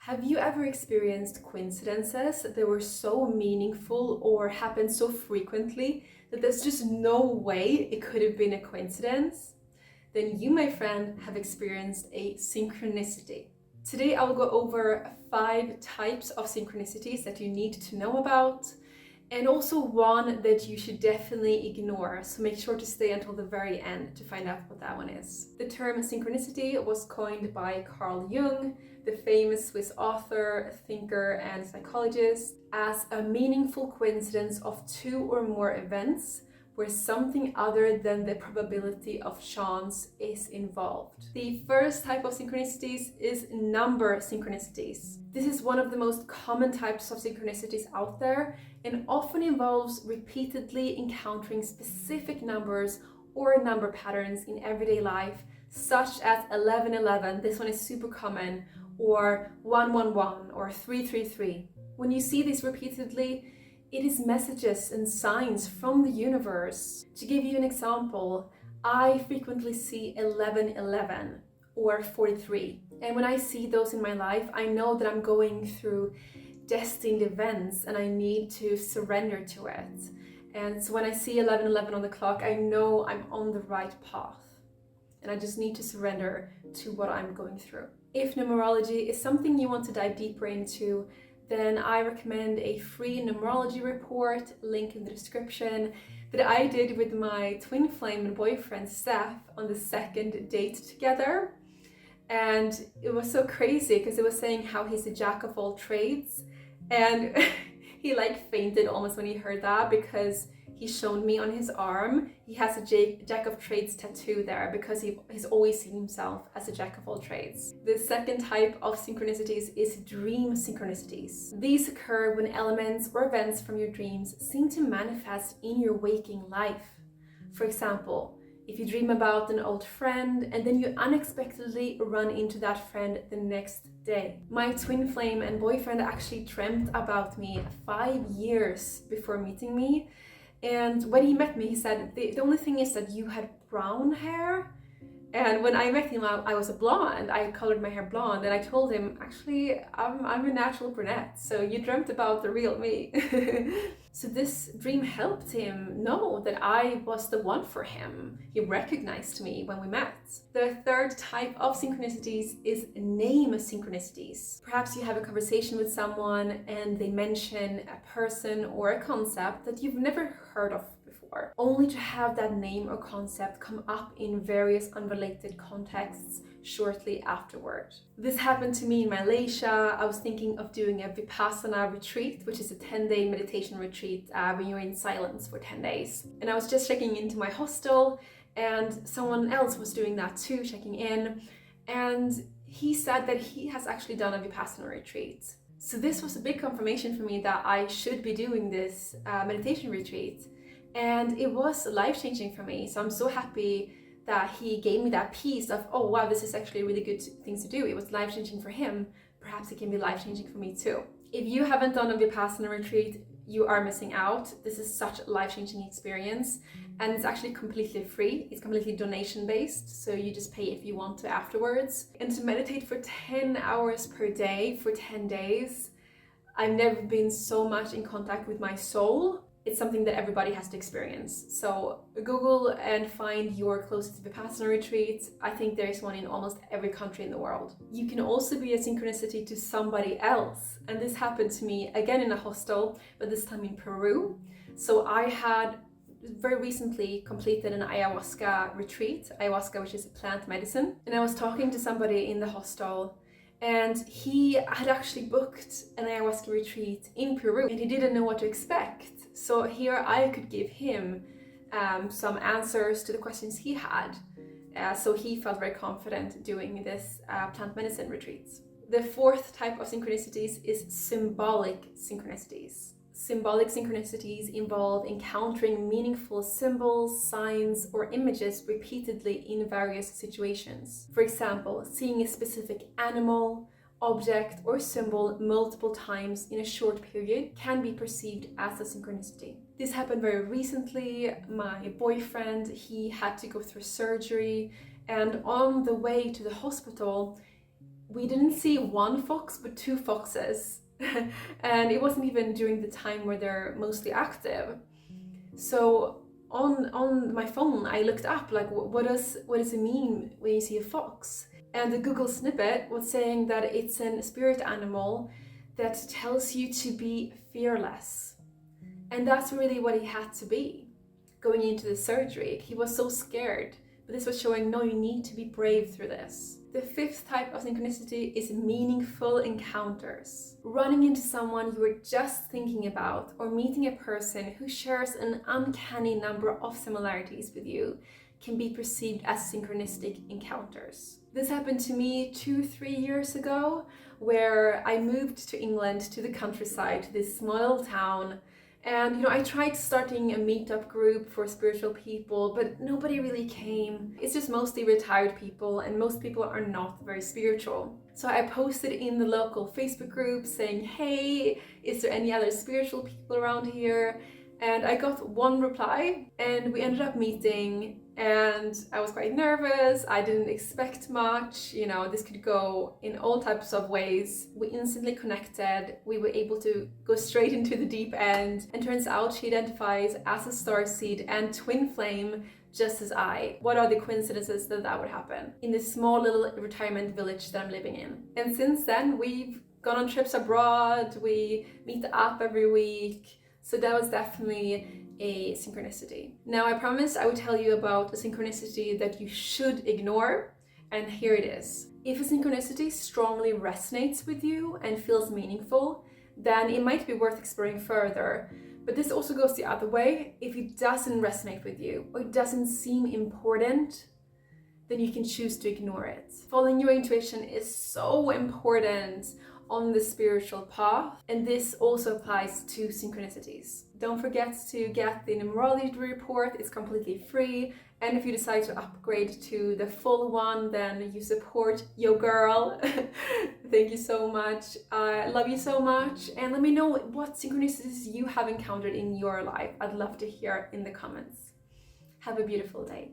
Have you ever experienced coincidences that were so meaningful or happened so frequently that there's just no way it could have been a coincidence? Then you, my friend, have experienced a synchronicity. Today I will go over 5 types of synchronicities that you need to know about, and also one that you should definitely ignore, so make sure to stay until the very end to find out what that one is. The term synchronicity was coined by Carl Jung, the famous Swiss author, thinker, and psychologist, as a meaningful coincidence of 2 or more events where something other than the probability of chance is involved. The first type of synchronicities is number synchronicities. This is one of the most common types of synchronicities out there and often involves repeatedly encountering specific numbers or number patterns in everyday life, such as 1111, this one is super common, or 111 or 333. When you see this repeatedly, it is messages and signs from the universe. To give you an example, I frequently see 1111 or 43. And when I see those in my life, I know that I'm going through destined events and I need to surrender to it. And so when I see 1111 on the clock, I know I'm on the right path. And I just need to surrender to what I'm going through. If numerology is something you want to dive deeper into, then I recommend a free numerology report, link in the description, that I did with my twin flame and boyfriend Steph on the second date together. And it was so crazy because it was saying how he's a jack of all trades, and he fainted almost when he heard that, because he showed me on his arm he has a jack of trades tattoo there, because he's always seen himself as a jack of all trades. The second type of synchronicities is dream synchronicities. These occur when elements or events from your dreams seem to manifest in your waking life. For example, if you dream about an old friend and then you unexpectedly run into that friend the next day. My twin flame and boyfriend actually dreamt about me 5 years before meeting me. And when he met me, he said, the only thing is that you had brown hair. And when I met him, I was a blonde. I colored my hair blonde. And I told him, actually, I'm a natural brunette. So you dreamt about the real me. So this dream helped him know that I was the one for him. He recognized me when we met. The third type of synchronicities is name synchronicities. Perhaps you have a conversation with someone and they mention a person or a concept that you've never heard of before, only to have that name or concept come up in various unrelated contexts shortly afterward. This happened to me in Malaysia. I was thinking of doing a Vipassana retreat, which is a 10-day meditation retreat when you're in silence for 10 days. And I was just checking into my hostel and someone else was doing that too, checking in. And he said that he has actually done a Vipassana retreat. So this was a big confirmation for me that I should be doing this meditation retreat. And it was life-changing for me. So I'm so happy that he gave me that piece of, oh wow, this is actually a really good thing to do. It was life-changing for him. Perhaps it can be life-changing for me too. If you haven't done a Vipassana retreat, you are missing out. This is such a life-changing experience. And it's actually completely free. It's completely donation-based. So you just pay if you want to afterwards. And to meditate for 10 hours per day for 10 days, I've never been so much in contact with my soul. It's something that everybody has to experience. So Google and find your closest Vipassana retreat. I think there is one in almost every country in the world. You can also be a synchronicity to somebody else. And this happened to me again in a hostel, but this time in Peru. So I had very recently completed an ayahuasca retreat, ayahuasca, which is a plant medicine. And I was talking to somebody in the hostel, and he had actually booked an ayahuasca retreat in Peru and he didn't know what to expect. So here I could give him some answers to the questions he had. So he felt very confident doing this plant medicine retreats. The fourth type of synchronicities is symbolic synchronicities. Symbolic synchronicities involve encountering meaningful symbols, signs, or images repeatedly in various situations. For example, seeing a specific animal, object, or symbol multiple times in a short period can be perceived as a synchronicity. This happened very recently. My boyfriend, he had to go through surgery, and on the way to the hospital, we didn't see one fox, but two foxes. And it wasn't even during the time where they're mostly active. So on my phone, I looked up like, what does it mean when you see a fox? And the Google snippet was saying that it's a spirit animal that tells you to be fearless. And that's really what he had to be going into the surgery. He was so scared, but this was showing, no, you need to be brave through this. The fifth type of synchronicity is meaningful encounters. Running into someone you were just thinking about, or meeting a person who shares an uncanny number of similarities with you, can be perceived as synchronistic encounters. This happened to me 2-3 years ago, where I moved to England, to the countryside, to this small little town. And I tried starting a meetup group for spiritual people, but nobody really came. It's just mostly retired people, and most people are not very spiritual. So I posted in the local Facebook group saying, hey, is there any other spiritual people around here? And I got one reply, and we ended up meeting, and I was quite nervous. I didn't expect much. This could go in all types of ways. We instantly connected. We were able to go straight into the deep end, and turns out she identifies as a starseed and twin flame, just as I. What are the coincidences that would happen in this small little retirement village that I'm living in? And since then, we've gone on trips abroad. We meet up every week. So that was definitely a synchronicity. Now, I promised I would tell you about a synchronicity that you should ignore, and here it is. If a synchronicity strongly resonates with you and feels meaningful, then it might be worth exploring further. But this also goes the other way. If it doesn't resonate with you, or it doesn't seem important, then you can choose to ignore it. Following your intuition is so important on the spiritual path, and this also applies to synchronicities. Don't forget to get the numerology report. It's completely free, and if you decide to upgrade to the full one, then you support your girl. Thank you so much. I love you so much, and let me know what synchronicities you have encountered in your life. I'd love to hear in the comments. Have a beautiful day.